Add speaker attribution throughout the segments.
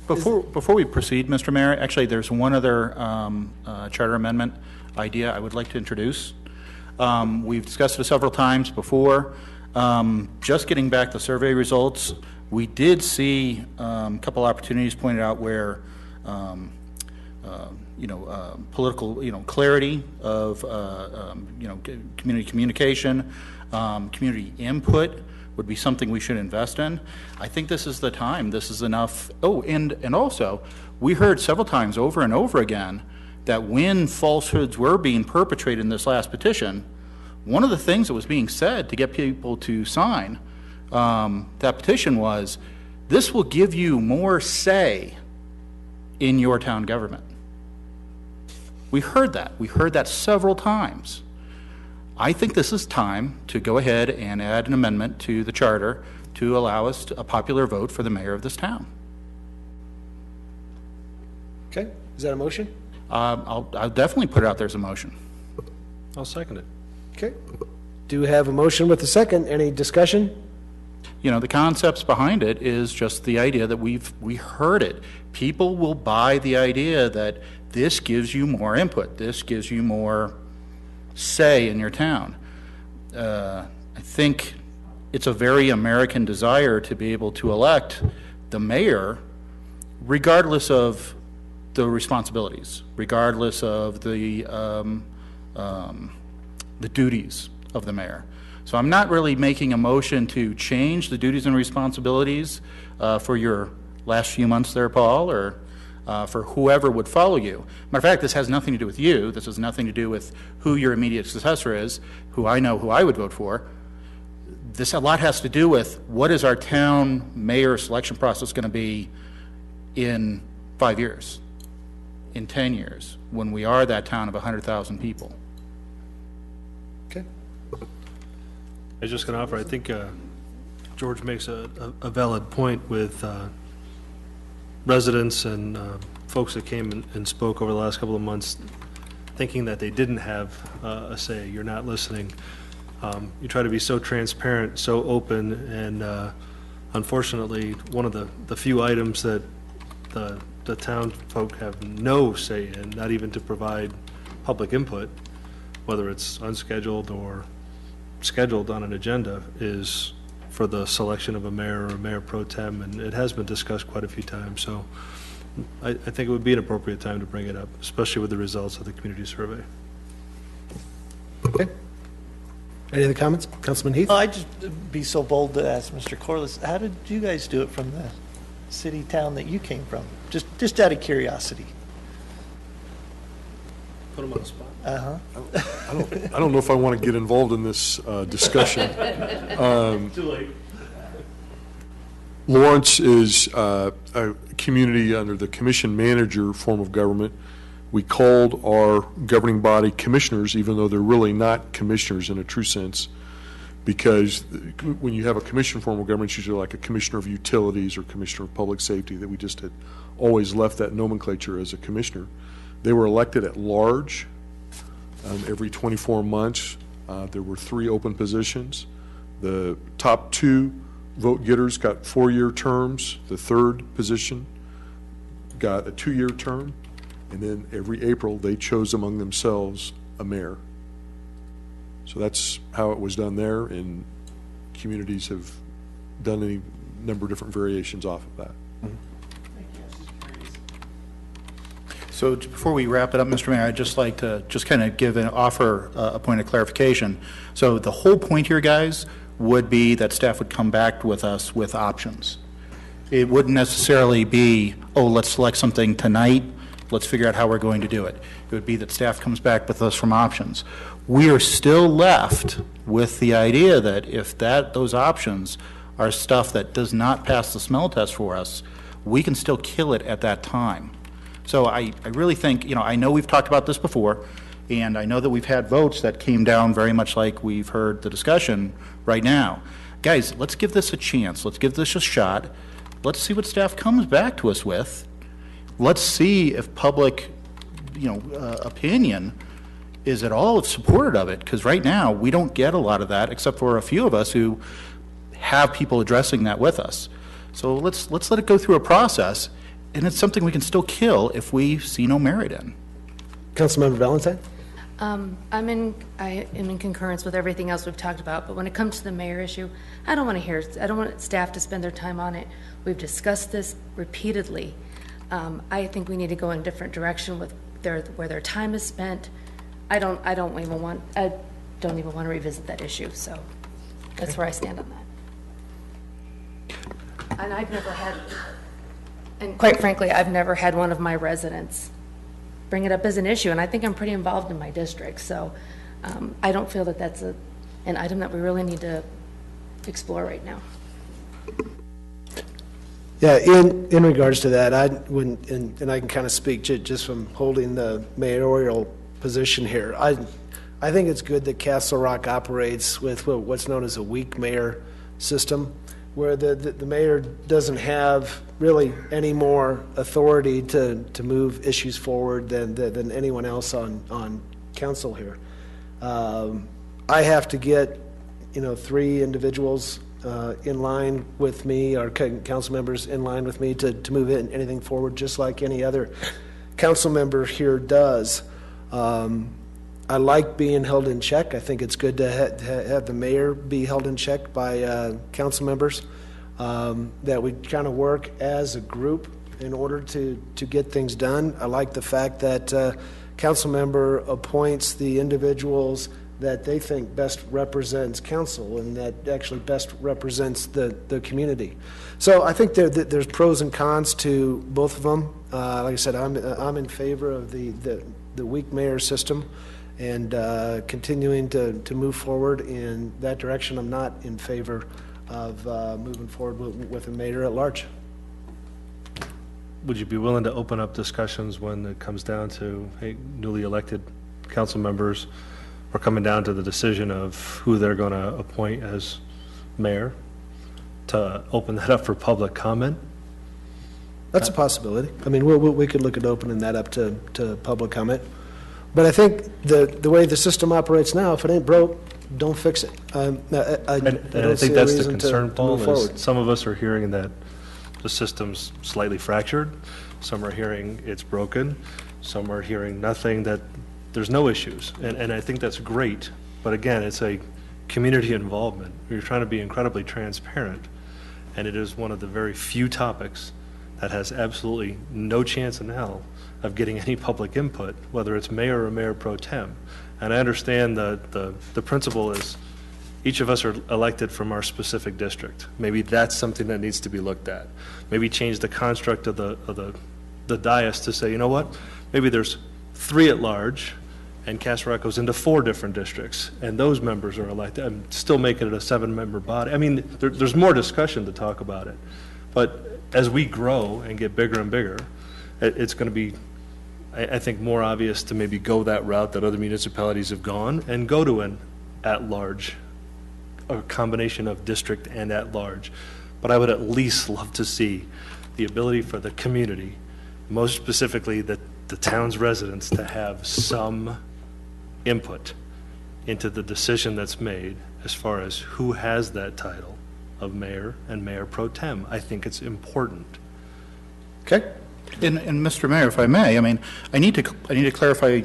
Speaker 1: Before we proceed, Mr. Mayor, actually there's one other charter amendment idea I would like to introduce. We've discussed it several times before. Just getting back the survey results, we did see a couple opportunities pointed out where political clarity of community communication, community input would be something we should invest in. I think this is the time. This is enough. Oh, and also, we heard several times over and over again that when falsehoods were being perpetrated in this last petition, one of the things that was being said to get people to sign that petition was, this will give you more say in your town government. We heard that. We heard that several times. I think this is time to go ahead and add an amendment to the charter to allow us a popular vote for the mayor of this town.
Speaker 2: Okay, is that a motion?
Speaker 1: I'll definitely put it out there as a motion.
Speaker 3: I'll second it.
Speaker 2: Okay. Do we have a motion with a second? Any discussion?
Speaker 1: The concepts behind it is just the idea that we heard it. People will buy the idea that this gives you more input. This gives you more say in your town. I think it's a very American desire to be able to elect the mayor regardless of the responsibilities, regardless of the duties of the mayor. So I'm not really making a motion to change the duties and responsibilities for your last few months there, Paul, or for whoever would follow you. Matter of fact, this has nothing to do with you. This has nothing to do with who your immediate successor is, who I know who I would vote for. This a lot has to do with what is our town mayor selection process going to be in 5 years, in 10 years, when we are that town of 100,000 people.
Speaker 2: Okay.
Speaker 3: I was just going to offer, I think George makes a valid point with residents and folks that came and spoke over the last couple of months thinking that they didn't have a say. You're not listening. You try to be so transparent, so open, and unfortunately, one of the few items that the town folk have no say in, not even to provide public input, whether it's unscheduled or scheduled on an agenda, is for the selection of a mayor or a mayor pro tem, and it has been discussed quite a few times. So I think it would be an appropriate time to bring it up, especially with the results of the community survey.
Speaker 2: Okay. Any other comments? Councilman Heath?
Speaker 4: I'd just be so bold to ask Mr. Corliss, how did you guys do it from the city town that you came from? Just out of curiosity.
Speaker 3: Put them on the spot.
Speaker 5: I don't know if I want to get involved in this discussion.
Speaker 3: Too late.
Speaker 5: Lawrence is a community under the commission manager form of government. We called our governing body commissioners, even though they're really not commissioners in a true sense, because when you have a commission form of government, it's usually like a commissioner of utilities or commissioner of public safety, that we just had always left that nomenclature as a commissioner. They were elected at large every 24 months. There were 3 open positions. The top 2 vote getters got 4-year terms. The third position got a 2-year term. And then every April, they chose among themselves a mayor. So that's how it was done there, and communities have done any number of different variations off of that.
Speaker 1: So before we wrap it up, Mr. Mayor, I'd just like to kind of offer a point of clarification. So the whole point here, guys, would be that staff would come back with us with options. It wouldn't necessarily be, oh, let's select something tonight, let's figure out how we're going to do it. It would be that staff comes back with us from options. We are still left with the idea that if those options are stuff that does not pass the smell test for us, we can still kill it at that time. So I really think, I know we've talked about this before, and I know that we've had votes that came down very much like we've heard the discussion right now. Guys, let's give this a chance. Let's give this a shot. Let's see what staff comes back to us with. Let's see if public, opinion is at all supportive of it, because right now we don't get a lot of that except for a few of us who have people addressing that with us. So let's let it go through a process. it's something we can still kill if we see no merit in.
Speaker 2: Councilmember Valentine?
Speaker 6: I am in concurrence with everything else we've talked about, but when it comes to the mayor issue, I don't want staff to spend their time on it. We've discussed this repeatedly. I think we need to go in a different direction with where their time is spent. I don't even want to revisit that issue, so that's where I stand on that. And I've never had, and quite frankly, I've never had one of my residents bring it up as an issue, and I think I'm pretty involved in my district, so I don't feel that that's an item that we really need to explore right now.
Speaker 2: Yeah, in regards to that, I can kind of speak just from holding the mayoral position here. I think it's good that Castle Rock operates with what's known as a weak mayor system, where the mayor doesn't have really any more authority to move issues forward than anyone else on council here. I have to get 3 individuals in line with me, or council members in line with me to move anything forward, just like any other council member here does. I like being held in check. I think it's good to have the mayor be held in check by council members, that we kind of work as a group in order to get things done. I like the fact that council member appoints the individuals that they think best represents council and that actually best represents the community. So I think there's pros and cons to both of them. Like I said, I'm in favor of the weak mayor system and continuing to move forward in that direction. I'm not in favor of moving forward with a mayor at large.
Speaker 3: Would you be willing to open up discussions when it comes down to, hey, newly elected council members are coming down to the decision of who they're going to appoint as mayor, to open that up for public comment?
Speaker 2: That's a possibility. I mean, we could look at opening that up to public comment. But I think the way the system operates now, if it ain't broke, don't fix it.
Speaker 3: And I think that's the concern, Paul, is some of us are hearing that the system's slightly fractured. Some are hearing it's broken. Some are hearing nothing, that there's no issues. And I think that's great. But again, it's a community involvement. You're trying to be incredibly transparent. And it is one of the very few topics that has absolutely no chance in hell of getting any public input, whether it's mayor or mayor pro tem. And I understand the principle is each of us are elected from our specific district. Maybe that's something that needs to be looked at. Maybe change the construct of the dais to say, you know what, maybe there's 3 at large, and Castle Rock goes into 4 different districts, and those members are elected. I'm still making it a 7-member body. I mean, there's more discussion to talk about it. But as we grow and get bigger and bigger, it's going to be, I think, more obvious to maybe go that route that other municipalities have gone and go to an at-large, a combination of district and at-large. But I would at least love to see the ability for the community, most specifically the town's residents, to have some input into the decision that's made as far as who has that title of mayor and mayor pro tem. I think it's important.
Speaker 2: Okay.
Speaker 1: And Mr. Mayor, if I may, I mean, I need to clarify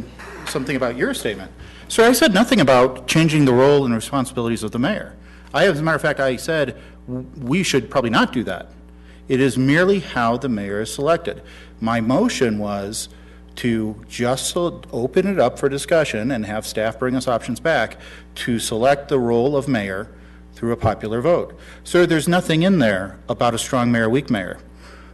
Speaker 1: something about your statement. Sir, I said nothing about changing the role and responsibilities of the mayor. As a matter of fact, I said we should probably not do that. It is merely how the mayor is selected. My motion was to just open it up for discussion and have staff bring us options back to select the role of mayor through a popular vote. Sir, there's nothing in there about a strong mayor, weak mayor.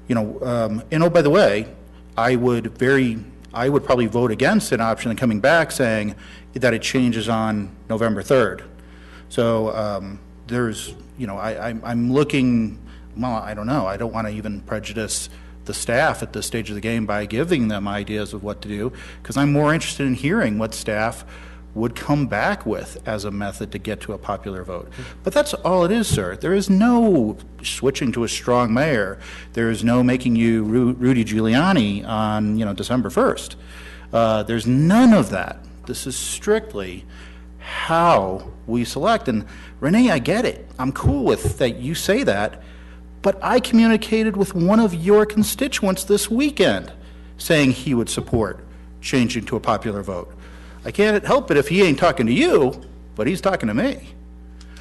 Speaker 1: And oh, by the way, I would probably vote against an option and coming back saying that it changes on November 3rd. So I'm looking, well, I don't know. I don't want to even prejudice the staff at this stage of the game by giving them ideas of what to do, because I'm more interested in hearing what staff would come back with as a method to get to a popular vote. But that's all it is, sir. There is no switching to a strong mayor. There is no making you Rudy Giuliani on December 1st. There's none of that. This is strictly how we select. And Renee, I get it. I'm cool with that you say that, but I communicated with one of your constituents this weekend saying he would support changing to a popular vote. I can't help it if he ain't talking to you, but he's talking to me.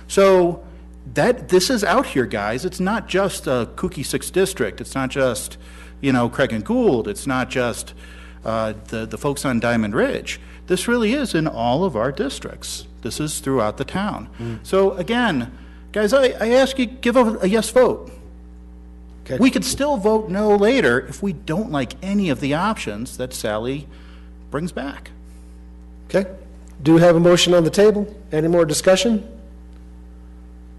Speaker 1: So this is out here, guys. It's not just a kooky 6th district. It's not just, Craig and Gould. It's not just the folks on Diamond Ridge. This really is in all of our districts. This is throughout the town. So again, guys, I ask you, give a yes vote.
Speaker 2: Okay.
Speaker 1: We could still vote no later if we don't like any of the options that Sally brings back.
Speaker 2: Okay. Do have a motion on the table. Any more discussion?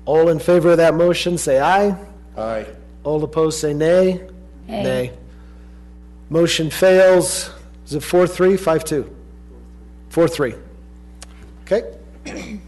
Speaker 2: All in favor of that motion, say aye.
Speaker 1: Aye.
Speaker 2: All opposed, say nay. Nay. Motion fails. Is it 4-3, 5-2? 4-3. Okay.